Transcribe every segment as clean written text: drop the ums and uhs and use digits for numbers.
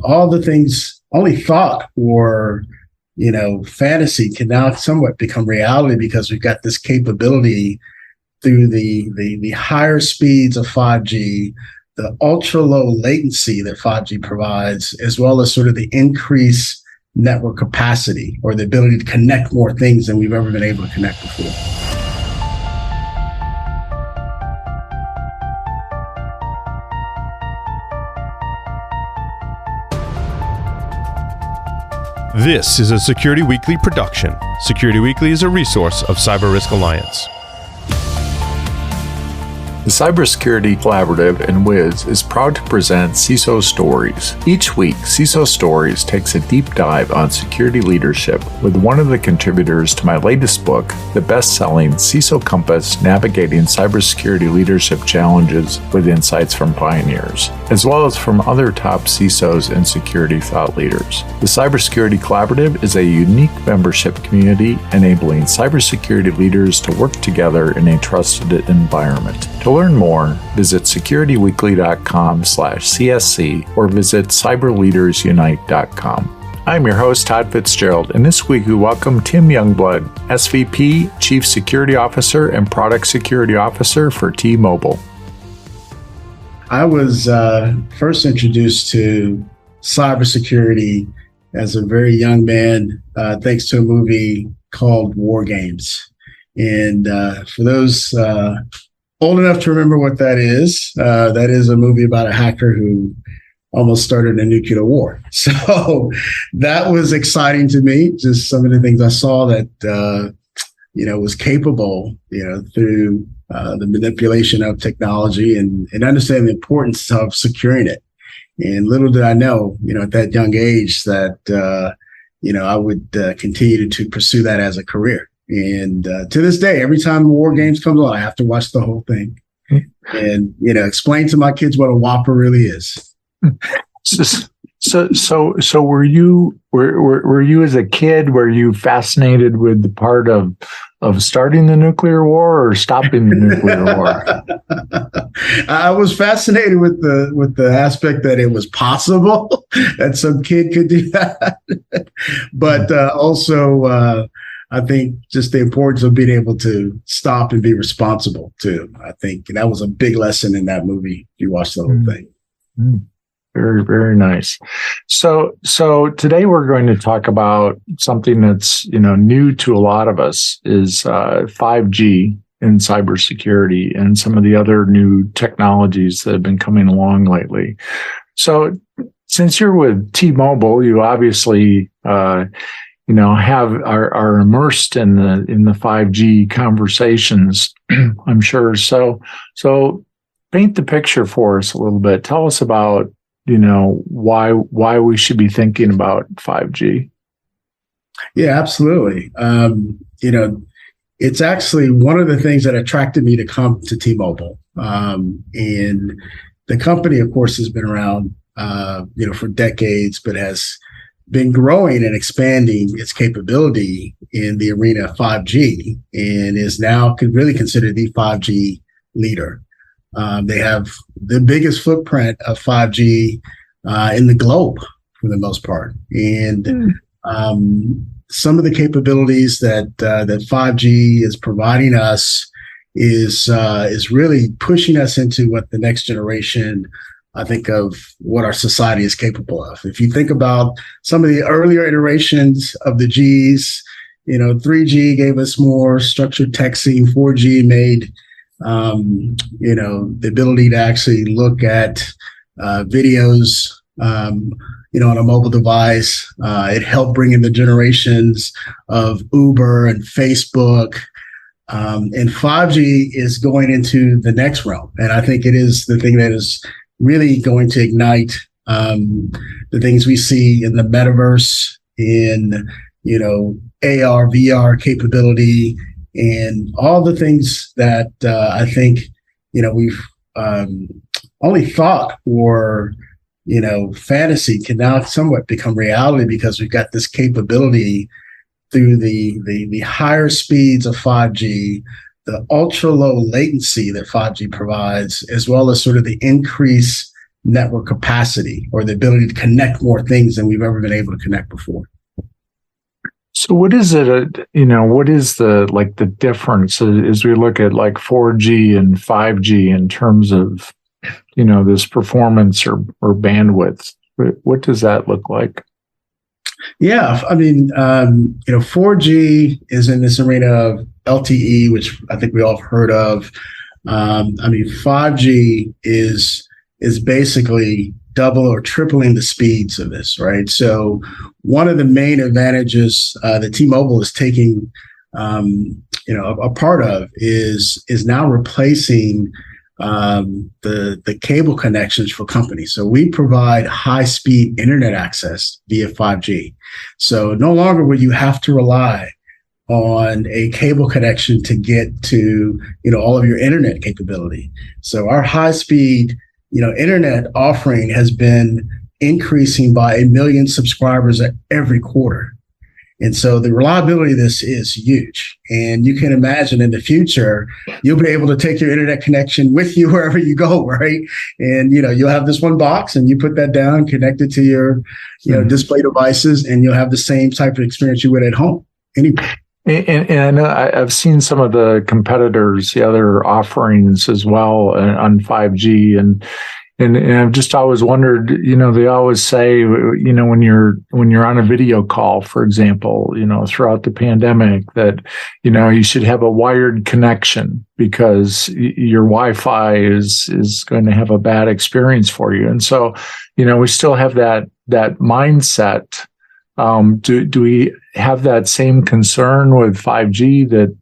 all the things only thought or fantasy can now somewhat become reality because we've got this capability through the higher speeds of 5G, the ultra low latency that 5G provides, as well as sort of the increased network capacity or the ability to connect more things than we've ever been able to connect before. This is a Security Weekly production. Security Weekly is a resource of Cyber Risk Alliance. The Cybersecurity Collaborative and Wiz is proud to present CISO Stories. Each week, CISO Stories takes a deep dive on security leadership with one of the contributors to my latest book, the best-selling CISO Compass: Navigating Cybersecurity Leadership Challenges with Insights from Pioneers, as well as from other top CISOs and security thought leaders. The Cybersecurity Collaborative is a unique membership community enabling cybersecurity leaders to work together in a trusted environment. To learn more, visit securityweekly.com/CSC or visit cyberleadersunite.com. I'm your host, Todd Fitzgerald, and this week we welcome Tim Youngblood, SVP, Chief Security Officer, and Product Security Officer for T-Mobile. I was first introduced to cybersecurity as a very young man, thanks to a movie called War Games. And for those old enough to remember what that is a movie about a hacker who almost started a nuclear war. So that was exciting to me. Just some of the things I saw that, was capable, through the manipulation of technology and understanding the importance of securing it. And little did I know, at that young age that, I would continue to pursue that as a career. And to this day, every time War Games comes on, I have to watch the whole thing and, explain to my kids what a Whopper really is. So were you as a kid, were you fascinated with the part of starting the nuclear war or stopping the nuclear war? I was fascinated with the aspect that it was possible that some kid could do that, but also I think just the importance of being able to stop and be responsible too. I think that was a big lesson in that movie. If you watch the whole thing. Very, very nice. So today we're going to talk about something that's, new to a lot of us is 5G in cybersecurity and some of the other new technologies that have been coming along lately. So since you're with T-Mobile, you obviously, are immersed in the 5G conversations, I'm sure. So paint the picture for us a little bit. Tell us about, why we should be thinking about 5G. Yeah, absolutely. It's actually one of the things that attracted me to come to T-Mobile. And the company, of course, has been around, for decades, but has been growing and expanding its capability in the arena of 5G and is now really considered the 5G leader. They have the biggest footprint of 5G in the globe for the most part. And some of the capabilities that 5G is providing us is really pushing us into what the next generation, I think, of what our society is capable of. If you think about some of the earlier iterations of the Gs, 3G gave us more structured texting, 4G made, the ability to actually look at videos, on a mobile device. It helped bring in the generations of Uber and Facebook. And 5G is going into the next realm. And I think it is the thing that is really going to ignite the things we see in the metaverse, in AR, VR capability, and all the things that I think we've only thought or fantasy can now somewhat become reality because we've got this capability through the higher speeds of 5G, the ultra low latency that 5G provides, as well as sort of the increased network capacity, or the ability to connect more things than we've ever been able to connect before. So what is it, what is the difference as we look at like 4G and 5G in terms of, this performance or bandwidth? What does that look like? Yeah, I mean, 4G is in this arena of LTE, which I think we all have heard of. 5G is basically double or tripling the speeds of this, right? So one of the main advantages that T-Mobile is taking, a part of is now replacing the cable connections for companies. So we provide high-speed internet access via 5G. So no longer will you have to rely on a cable connection to get to, all of your internet capability. So our high-speed, internet offering has been increasing by 1 million subscribers every quarter. And so the reliability of this is huge. And you can imagine in the future, you'll be able to take your internet connection with you wherever you go, right? And, you'll have this one box and you put that down, connect it to your, display devices, and you'll have the same type of experience you would at home anywhere. And I know I've seen some of the competitors, the other offerings as well on 5G, and I've just always wondered, they always say, when you're on a video call, for example, throughout the pandemic, that, you should have a wired connection because your Wi-Fi is going to have a bad experience for you. And so, we still have that mindset. Do we have that same concern with 5G that,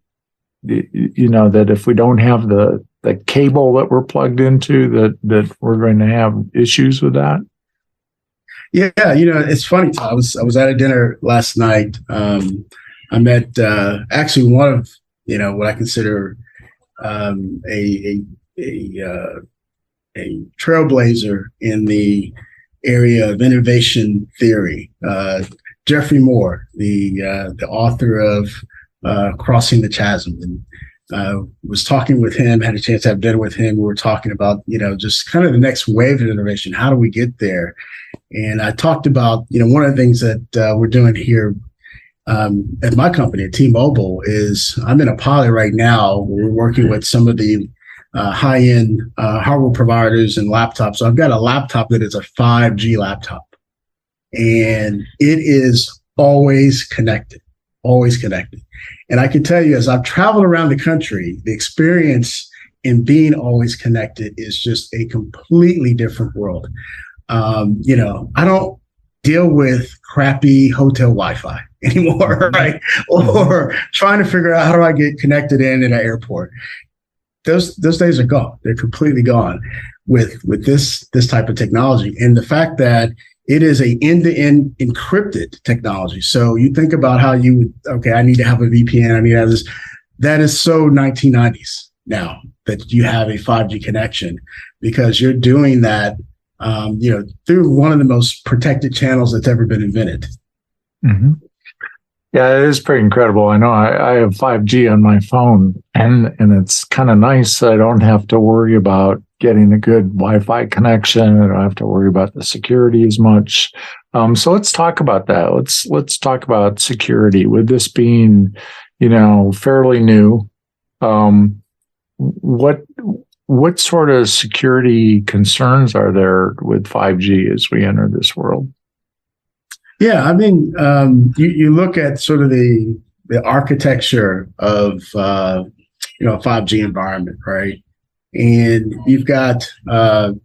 that if we don't have the cable that we're plugged into, that we're going to have issues with that? Yeah, it's funny. I was at a dinner last night. I met actually one of what I consider a trailblazer in the area of innovation theory. Jeffrey Moore, the author of Crossing the Chasm, and was talking with him, had a chance to have dinner with him. We were talking about, just kind of the next wave of innovation. How do we get there? And I talked about, one of the things that we're doing here at my company, at T-Mobile, is I'm in a pilot right now. We're working with some of the high-end hardware providers and laptops. So I've got a laptop that is a 5G laptop, and it is always connected. And I can tell you, as I've traveled around the country, the experience in being always connected is just a completely different world. I don't deal with crappy hotel Wi-Fi anymore, right? Or trying to figure out how do I get connected in an airport. Those days are gone. They're completely gone with this type of technology. And the fact that it is a end-to-end encrypted technology. So you think about how you would, I need to have a VPN. I need to have this. That is so 1990s now that you have a 5G connection, because you're doing that, through one of the most protected channels that's ever been invented. Mm-hmm. Yeah, it is pretty incredible. I know I have 5G on my phone, and it's kind of nice. I don't have to worry about getting a good Wi-Fi connection. I don't have to worry about the security as much. So let's talk about that. Let's talk about security. With this being, fairly new, what sort of security concerns are there with 5G as we enter this world? Yeah, I mean, you look at sort of the architecture of 5G environment, right? And you've got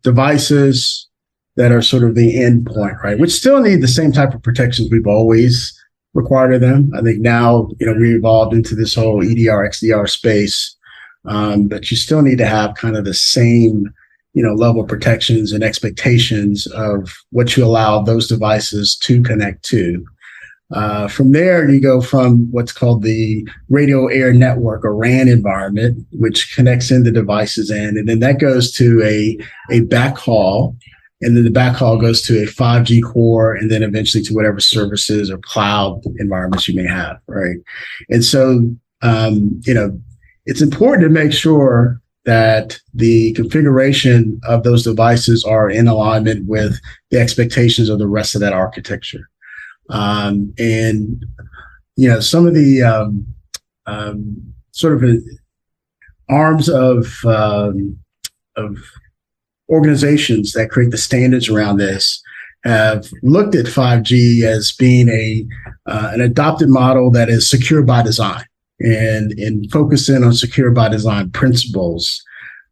devices that are sort of the endpoint, right? Which still need the same type of protections we've always required of them. I think now, we evolved into this whole EDR, XDR space, but you still need to have kind of the same, level of protections and expectations of what you allow those devices to connect to. From there, you go from what's called the radio air network, or RAN environment, which connects in the devices in, and then that goes to a backhaul, and then the backhaul goes to a 5G core, and then eventually to whatever services or cloud environments you may have, right? And so, it's important to make sure that the configuration of those devices are in alignment with the expectations of the rest of that architecture. And some of the sort of arms of organizations that create the standards around this have looked at 5G as being an adopted model that is secure by design, and focus in on secure by design principles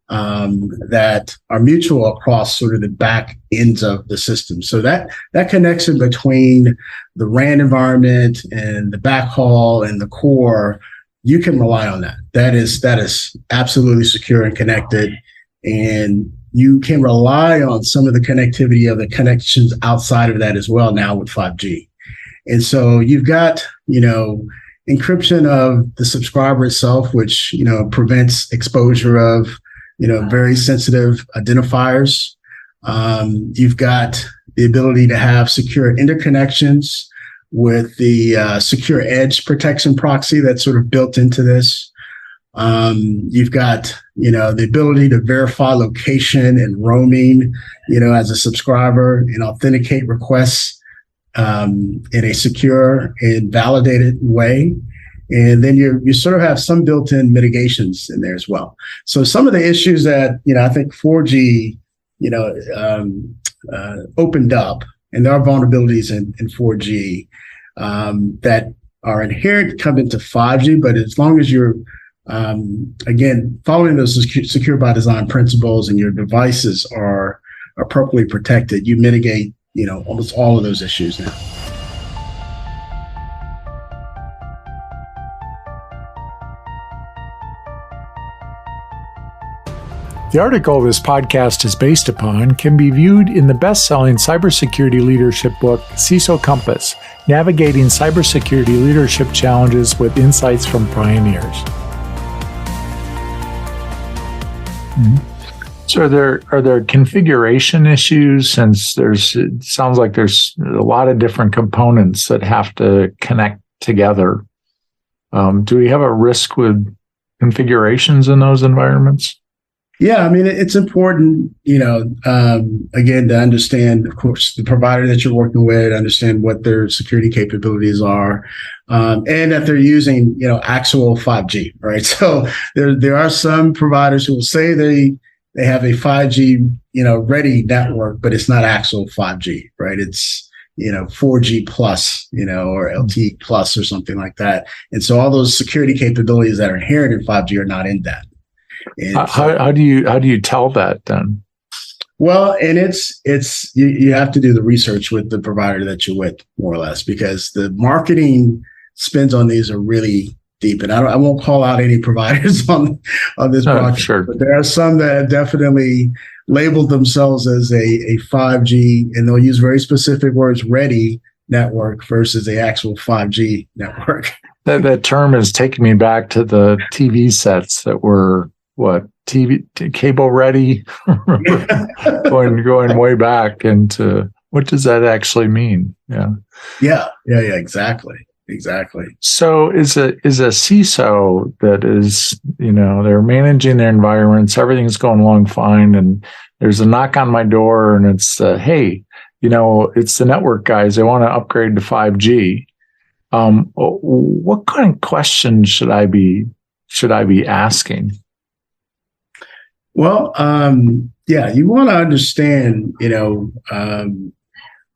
that are mutual across sort of the back ends of the system. So that connection between the RAN environment and the backhaul and the core, you can rely on that. That is absolutely secure and connected, and you can rely on some of the connectivity of the connections outside of that as well now with 5G. And so you've got, encryption of the subscriber itself, which, prevents exposure of, very sensitive identifiers. You've got the ability to have secure interconnections with the secure edge protection proxy that's sort of built into this. You've got, the ability to verify location and roaming, as a subscriber, and authenticate requests in a secure and validated way. And then you sort of have some built-in mitigations in there as well. So some of the issues that, I think 4G, opened up, and there are vulnerabilities in 4G that are inherent come into 5G, but as long as you're again, following those secure by design principles and your devices are appropriately protected, you mitigate, almost all of those issues now. The article this podcast is based upon can be viewed in the best-selling cybersecurity leadership book, CISO Compass, Navigating Cybersecurity Leadership Challenges with Insights from Pioneers. So are there configuration issues, since it sounds like there's a lot of different components that have to connect together? Do we have a risk with configurations in those environments? Yeah, I mean, it's important, again, to understand, of course, the provider that you're working with, understand what their security capabilities are, and that they're using, actual 5G, right? So there are some providers who will say they have a 5G, ready network, but it's not actual 5G, right? It's, 4G plus, or LTE plus or something like that. And so all those security capabilities that are inherent in 5G are not in that. How do you tell that then? Well, and it's you have to do the research with the provider that you're with, more or less, because the marketing spends on these are really deep. And I won't call out any providers on this broadcast, sure. But there are some that have definitely labeled themselves as a 5G, and they'll use very specific words, ready network versus the actual 5G network. That term is taking me back to the TV sets that were cable ready, going way back into what does that actually mean? Yeah, exactly. So is a CISO that is, they're managing their environments, everything's going along fine, and there's a knock on my door, and it's hey, it's the network guys, they want to upgrade to 5G. What kind of questions should I be asking? Well, you want to understand,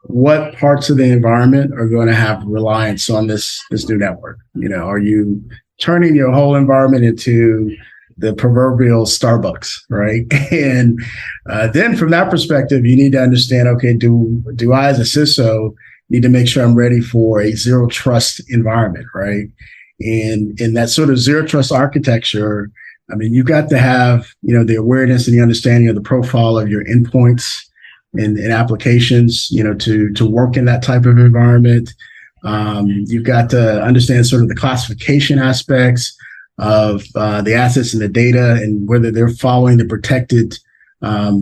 what parts of the environment are going to have reliance on this new network. Are you turning your whole environment into the proverbial Starbucks, right? And then from that perspective, you need to understand, okay, do I as a CISO need to make sure I'm ready for a zero trust environment, right? And in that sort of zero trust architecture, I mean, you've got to have, the awareness and the understanding of the profile of your endpoints and applications, to work in that type of environment. You've got to understand sort of the classification aspects of the assets and the data, and whether they're following the protected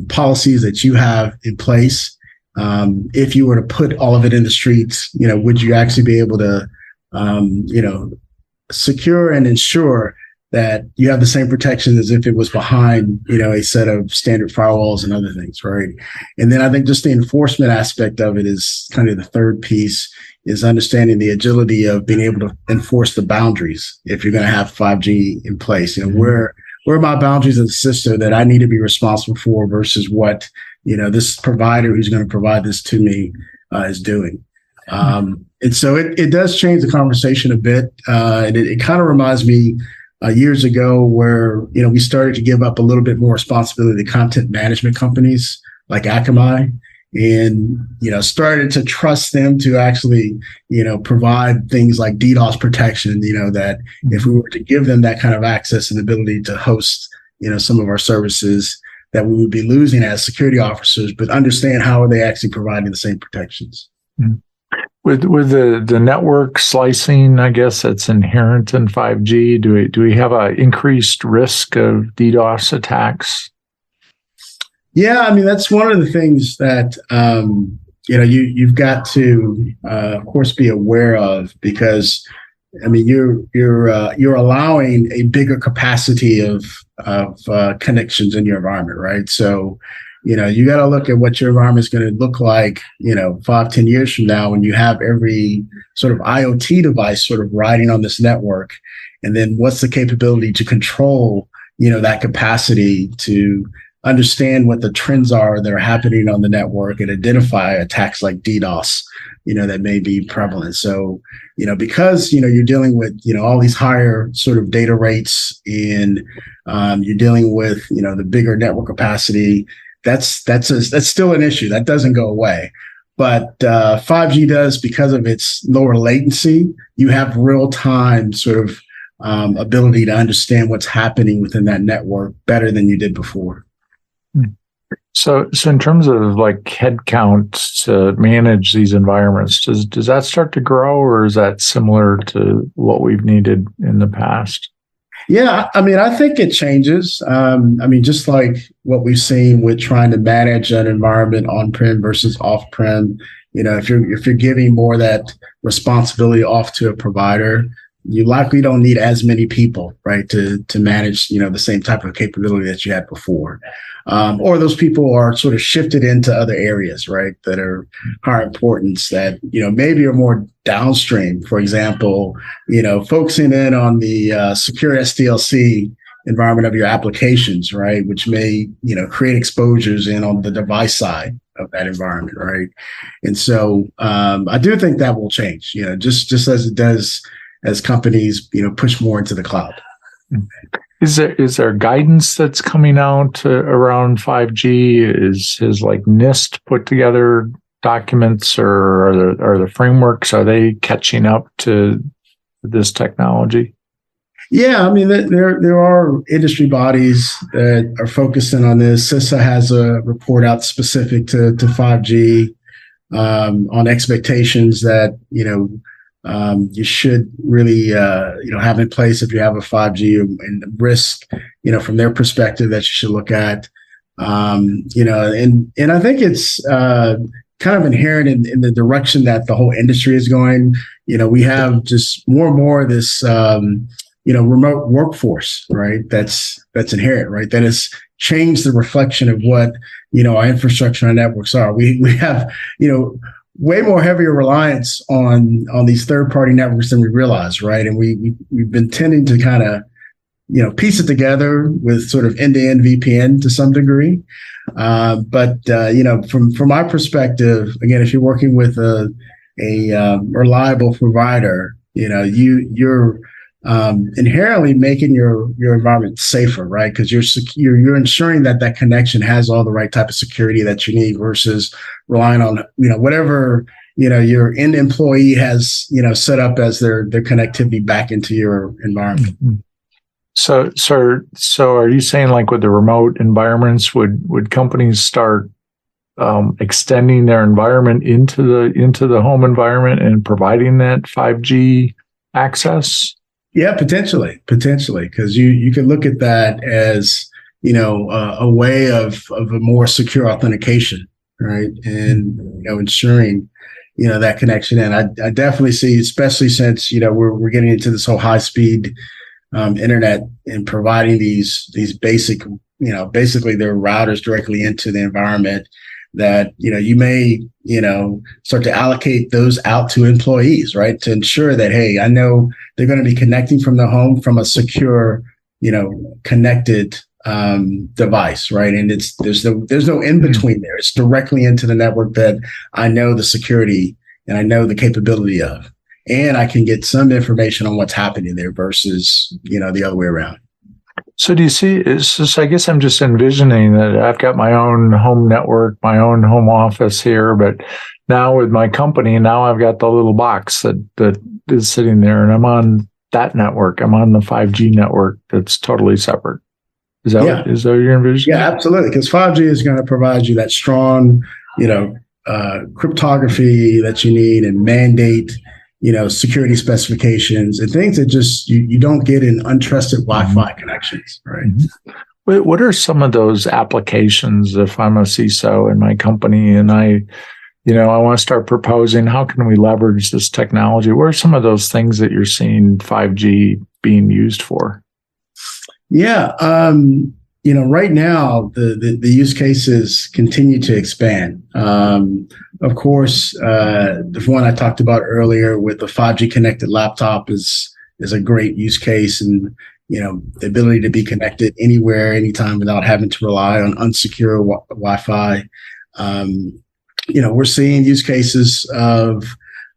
policies that you have in place. If you were to put all of it in the streets, would you actually be able to, secure and ensure that you have the same protection as if it was behind, a set of standard firewalls and other things, right? And then I think just the enforcement aspect of it is kind of the third piece, is understanding the agility of being able to enforce the boundaries if you're going to have 5G in place. Where are my boundaries as a system that I need to be responsible for versus what, this provider who's going to provide this to me is doing. And so it does change the conversation a bit. And it kind of reminds me years ago where, we started to give up a little bit more responsibility to content management companies like Akamai, and, started to trust them to actually, provide things like DDoS protection, that if we were to give them that kind of access and ability to host, some of our services, that we would be losing as security officers, but understand how are they actually providing the same protections. Mm-hmm. With the network slicing, I guess that's inherent in 5G. Do we have an increased risk of DDoS attacks? Yeah, I mean, that's one of the things that you've got to, of course, be aware of, because I mean you're allowing a bigger capacity of connections in your environment, right? So you got to look at what your environment is going to look like, 5-10 years from now, when you have every sort of IoT device sort of riding on this network, and then what's the capability to control, that capacity to understand what the trends are that are happening on the network and identify attacks like DDoS, that may be prevalent. So, because, you're dealing with, all these higher sort of data rates, and you're dealing with, the bigger network capacity, that's still an issue that doesn't go away. But 5G does, because of its lower latency. You have real time sort of ability to understand what's happening within that network better than you did before. So in terms of like headcount to manage these environments, does that start to grow, or is that similar to what we've needed in the past? Yeah, I mean, I think it changes. Just like what we've seen with trying to manage an environment on-prem versus off-prem, if you're giving more of that responsibility off to a provider, you likely don't need as many people, right, to manage, the same type of capability that you had before. Or those people are sort of shifted into other areas, right, that are higher importance, that, maybe are more downstream. For example, focusing in on the secure SDLC environment of your applications, right, which may, create exposures in on the device side of that environment, right? And so I do think that will change, just as it does as companies, push more into the cloud. Is there guidance that's coming out around 5G? Has like NIST put together documents, or are the frameworks, are they catching up to this technology? Yeah, I mean, there are industry bodies that are focusing on this. CISA has a report out specific to 5G on expectations that, you should really, have in place if you have a 5G, and risk, from their perspective that you should look at, and I think it's kind of inherent in the direction that the whole industry is going. We have just more and more of this, remote workforce, right? That's inherent, right? That has changed the reflection of what, our infrastructure and networks are. We have, way more heavier reliance on these third-party networks than we realize, right? And we've been tending to kind of, piece it together with sort of end-to-end VPN to some degree. But from my perspective, again, if you're working with a reliable provider, you're inherently making your environment safer, right? Because you're ensuring that connection has all the right type of security that you need, versus relying on whatever your end employee has set up as their connectivity back into your environment. Mm-hmm. So are you saying, like, with the remote environments, would companies start extending their environment into the home environment and providing that 5G access? Yeah, potentially, because you can look at that as a way of a more secure authentication, right? And ensuring that connection. And I definitely see, especially since we're getting into this whole high speed internet and providing these basic, basically their routers directly into the environment, that, you may, start to allocate those out to employees, right? To ensure that, hey, I know they're going to be connecting from the home from a secure, connected device, right? And there's no in between there. It's directly into the network that I know the security and I know the capability of, and I can get some information on what's happening there versus, the other way around. So do you see, it's just, I guess I'm just envisioning that I've got my own home network, my own home office here, but now with my company, now I've got the little box that is sitting there, and I'm on that network. I'm on the 5G network that's totally separate. Is that what you're envisioning? Yeah, absolutely. Because 5G is going to provide you that strong, cryptography that you need, and mandate, security specifications and things that just you don't get in untrusted Wi-Fi connections, right? What are some of those applications if I'm a CISO in my company and I want to start proposing, how can we leverage this technology? What are some of those things that you're seeing 5G being used for? Yeah. Right now, the use cases continue to expand. Of course, the one I talked about earlier with the 5G connected laptop is a great use case, and the ability to be connected anywhere, anytime, without having to rely on unsecure Wi-Fi. We're seeing use cases of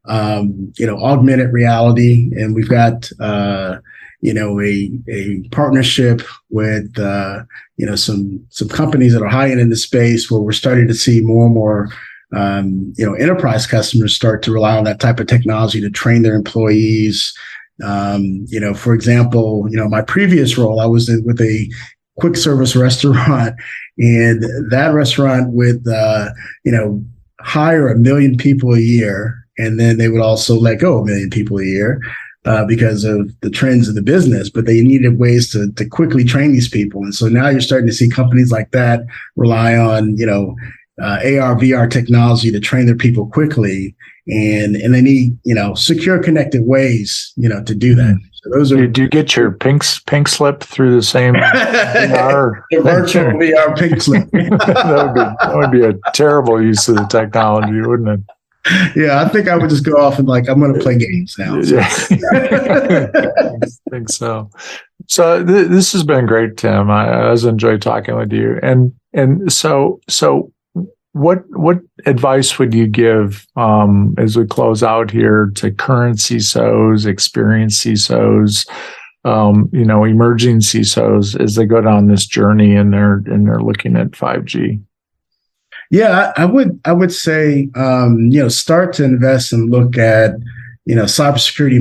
augmented reality, and we've got a partnership with some companies that are high end in the space, where we're starting to see more and more enterprise customers start to rely on that type of technology to train their employees. For example, my previous role, I was with a quick service restaurant, and that restaurant would hire 1 million people a year, and then they would also let go 1 million people a year. Because of the trends of the business, but they needed ways to quickly train these people. And so now you're starting to see companies like that rely on, AR, VR technology to train their people quickly. And they need, secure connected ways, to do that. So those are. Do you get your pink slip through the same VR? The virtual VR pink slip. that would be a terrible use of the technology, wouldn't it? Yeah, I think I would just go off and I'm going to play games now. So. Yeah. I think so. So this has been great, Tim. I always enjoyed talking with you. And so what advice would you give as we close out here to current CISOs, experienced CISOs, emerging CISOs as they go down this journey and they're looking at 5G? Yeah, I would say, start to invest and look at, cybersecurity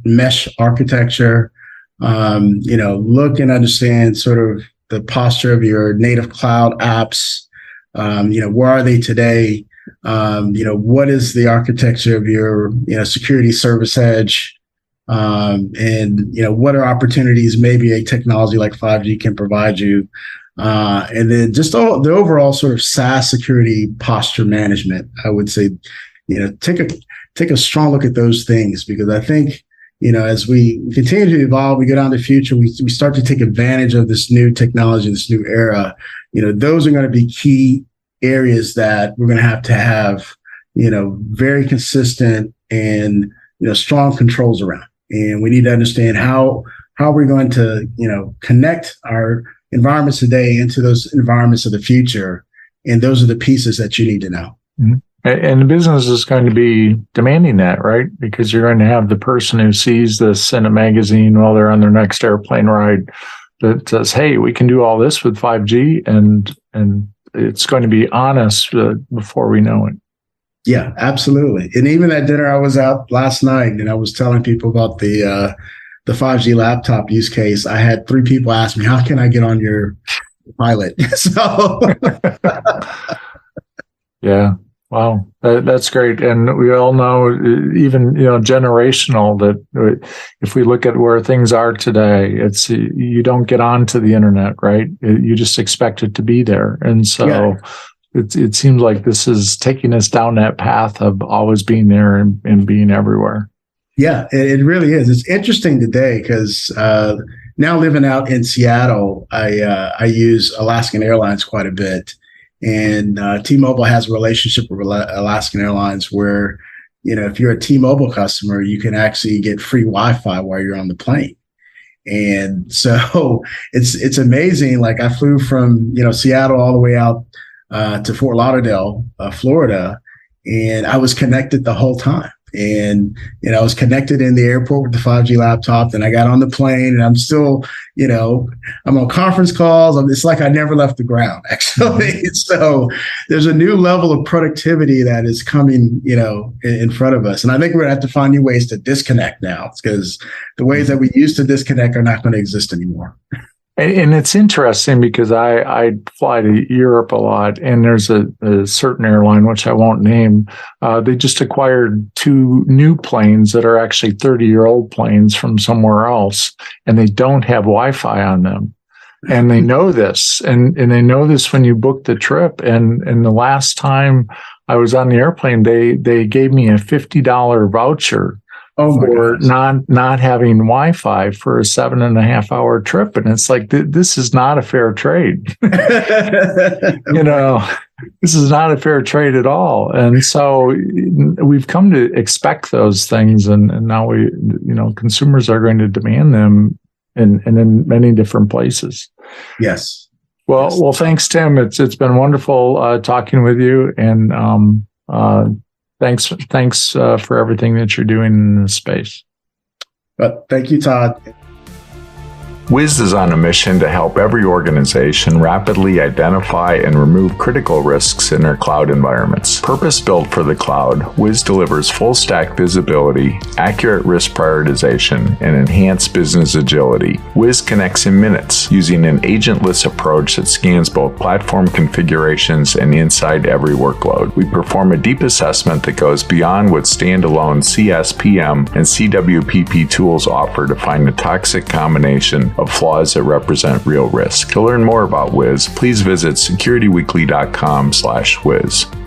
mesh architecture, look and understand sort of the posture of your native cloud apps. Where are they today? What is the architecture of your, security service edge? And what are opportunities maybe a technology like 5G can provide you? And then just the overall sort of SaaS security posture management, I would say, take a strong look at those things, because I think, as we continue to evolve, we go down the future, we start to take advantage of this new technology, this new era. Those are going to be key areas that we're going to have, very consistent and, strong controls around. And we need to understand how we're going to, connect our environments today into those environments of the future. And those are the pieces that you need to know. Mm-hmm. And the business is going to be demanding that, right? Because you're going to have the person who sees this in a magazine while they're on their next airplane ride that says, hey, we can do all this with 5G, and it's going to be honest before we know it. Yeah, absolutely. And even at dinner, I was out last night and I was telling people about the 5G laptop use case. I had 3 people ask me, how can I get on your pilot? So yeah. Wow, that's great. And we all know, even, generational, that if we look at where things are today, it's, you don't get onto the internet, right? You just expect it to be there. And so it seems like this is taking us down that path of always being there and being everywhere. Yeah, it really is. It's interesting today because now living out in Seattle, I use Alaskan Airlines quite a bit, and T-Mobile has a relationship with Alaskan Airlines where, if you're a T-Mobile customer, you can actually get free Wi-Fi while you're on the plane. And so it's amazing. Like I flew from Seattle all the way out to Fort Lauderdale, Florida, and I was connected the whole time. And, I was connected in the airport with the 5G laptop. Then I got on the plane and I'm still, I'm on conference calls. It's like I never left the ground, actually. So there's a new level of productivity that is coming, in front of us. And I think we're going to have to find new ways to disconnect now, because the ways that we used to disconnect are not going to exist anymore. And it's interesting because I fly to Europe a lot, and there's a certain airline, which I won't name. They just acquired 2 new planes that are actually 30-year-old planes from somewhere else, and they don't have Wi-Fi on them. And they know this, and they know this when you book the trip. And the last time I was on the airplane, they gave me a $50 voucher for not having Wi-Fi for a 7.5-hour trip. And it's like, this is not a fair trade. This is not a fair trade at all. And so we've come to expect those things. And now consumers are going to demand them in many different places. Yes. Well, thanks, Tim. It's been wonderful talking with you. And, Thanks for everything that you're doing in this space. But thank you, Todd. Wiz is on a mission to help every organization rapidly identify and remove critical risks in their cloud environments. Purpose-built for the cloud, Wiz delivers full-stack visibility, accurate risk prioritization, and enhanced business agility. Wiz connects in minutes using an agentless approach that scans both platform configurations and inside every workload. We perform a deep assessment that goes beyond what standalone CSPM and CWPP tools offer to find the toxic combination of flaws that represent real risk. To learn more about Wiz, please visit securityweekly.com/Wiz.